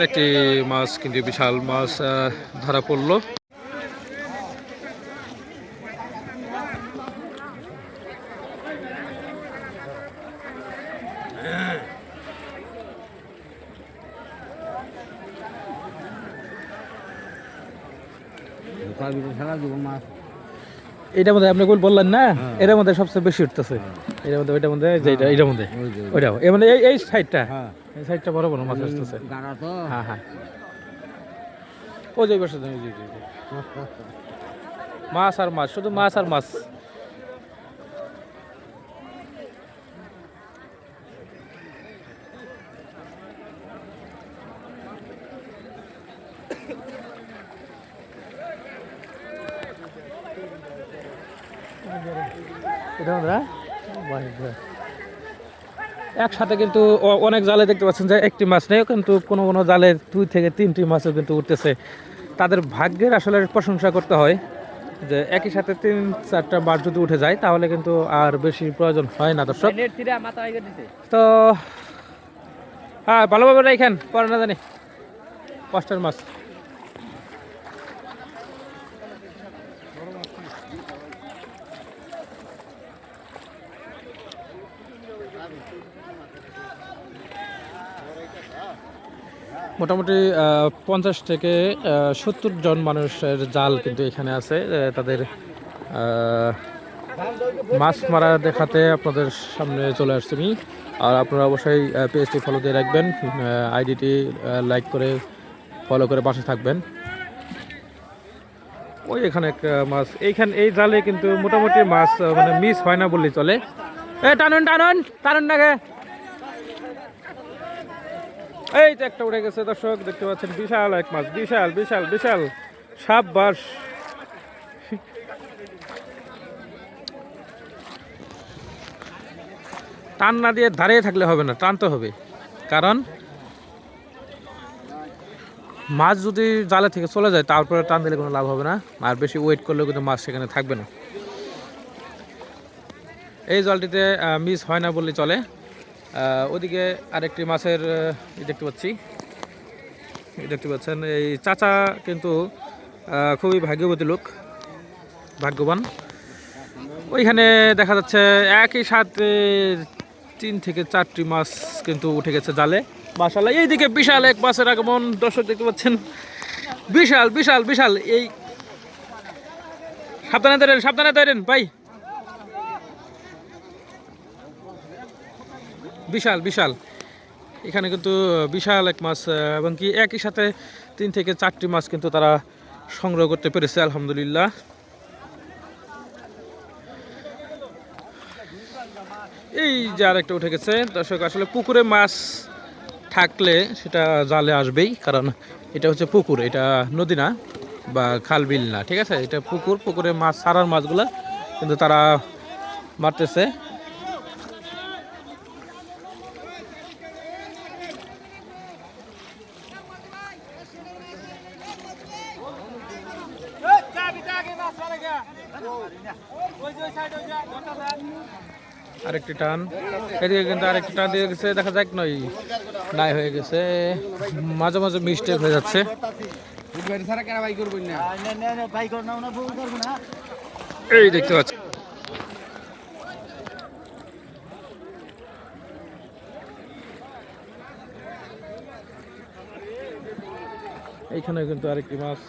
একটি মাছ কিন্তু বিশাল মাছ ধরা পড়লো। এটার মধ্যে আপনি বললেন না, এটার মধ্যে সবচেয়ে বেশি উঠতেছে। এটার মধ্যে ওইটার মধ্যে যেটা এটার মধ্যে ওইটা মানে এই সাইডটা, এই সাইডটা বড় বড় মাছ আসতেছে। হ্যাঁ হ্যাঁ, ও যে বসে মাছ আর মাছ, শুধু মাছ আর মাছ। একসাথে কিন্তু অনেক জালে দেখতে পাচ্ছেন যে একটি মাছ নেই, কিন্তু কোনো কোনো জালে 2 থেকে 3টি মাছও কিন্তু উঠতেছে। তাদের ভাগ্যের আসলে প্রশংসা করতে হয় যে একই সাথে 3-4টা মাছ যদি উঠে যায় তাহলে কিন্তু আর বেশি প্রয়োজন হয় না দর্শক। তো হ্যাঁ, ভালোভাবে রাখেন, পরে না জানি কষ্টের মাছ। মোটামুটি 50 থেকে 70 জন মানুষের জাল কিন্তু এখানে আছে। তাদের মাছ মারা দেখাতে আপনাদের সামনে চলে আসছি আমি। আর আপনারা অবশ্যই পেজটি ফলো দিয়ে রাখবেন, আইডিটি লাইক করে ফলো করে পাশে থাকবেন। ওই এখানে একটা মাছ, এই জালে কিন্তু মোটামুটি মাছ মানে মিস হয় না বললেই চলে। টানুন টানুন টানুন না গে। এই তো একটা উঠে গেছে দর্শক, দেখতে পাচ্ছেন বিশাল এক মাছ, বিশাল বিশাল বিশাল। সাব্বাস। টান না দিয়ে দাঁড়িয়ে থাকলে হবে না, টানতে হবে, কারণ মাছ যদি জালে থেকে চলে যায় তারপরে টান দিলে কোনো লাভ হবে না, আর বেশি ওয়েট করলেও কিন্তু মাছ সেখানে থাকবে না। এই জলটিতে মিস হয় না বললে চলে। ওদিকে আরেকটি মাছের দেখতে পাচ্ছেন, এই চাচা কিন্তু খুবই ভাগ্যবতী লোক, ভাগ্যবান। ওইখানে দেখা যাচ্ছে একই সাথে 3 থেকে 4টি মাছ কিন্তু উঠে গেছে জালে, মাশাআল্লাহ। এইদিকে বিশাল এক মাছের আগমন দর্শক দেখতে পাচ্ছেন, বিশাল বিশাল বিশাল। এই সাবধানে ধরেন ভাই, বিশাল বিশাল। এখানে কিন্তু বিশাল এক মাছ, এবং কি একই সাথে 3 থেকে 4টি মাছ কিন্তু তারা সংগ্রহ করতে পেরেছে, আলহামদুলিল্লাহ। এই যে আরেকটা উঠে গেছে দর্শক। আসলে পুকুরে মাছ থাকলে সেটা জালে আসবেই, কারণ এটা হচ্ছে পুকুর, এটা নদী না বা খাল বিল না, ঠিক আছে? এটা পুকুর, পুকুরে মাছ ছাড়ার মাছগুলো কিন্তু তারা মারতেছে। আরেকটি টান, এদিকে কিন্তু আরেকটি টান দিয়ে গেছে, দেখা যাক নয় নাই হয়ে গেছে, মাঝে মাঝে মিস্টেক হয়ে যাচ্ছে। এই দেখতে পাচ্ছি এইখানে কিন্তু আরেকটি মাছ।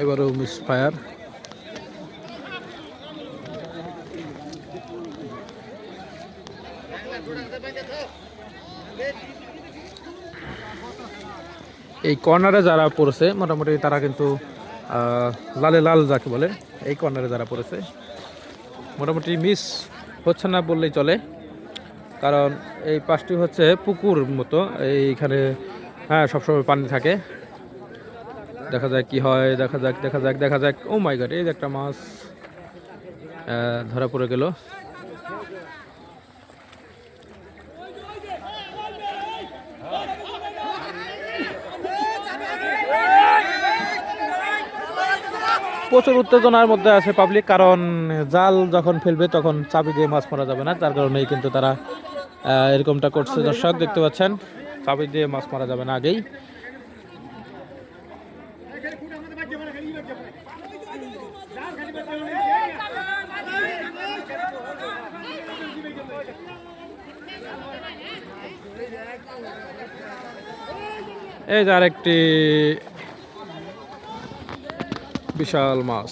এবারও মিস ফায়ার। এই কর্নারে যারা পড়েছে মোটামুটি তারা কিন্তু লালে লাল যাকে বলে, এই কর্নারে যারা পড়েছে মোটামুটি মিস হচ্ছে না বললেই চলে, কারণ এই পাশটি হচ্ছে পুকুর মতো, এইখানে হ্যাঁ সবসময় পানি থাকে। দেখা যাক কি হয়, দেখা যাক। ও মাই গড, এই যে একটা মাছ ধরা পড়ে গেল। প্রচুর উত্তেজনার মধ্যে আছে পাবলিক, কারণ জাল যখন ফেলবে তখন চাবি দিয়ে মাছ মারা যাবে না, তার কারণেই কিন্তু তারা এরকমটা করছে। দর্শক দেখতে পাচ্ছেন, চাবি দিয়ে মাছ মারা যাবে না আগেই। এই যে আরেকটি বিশাল মাছ।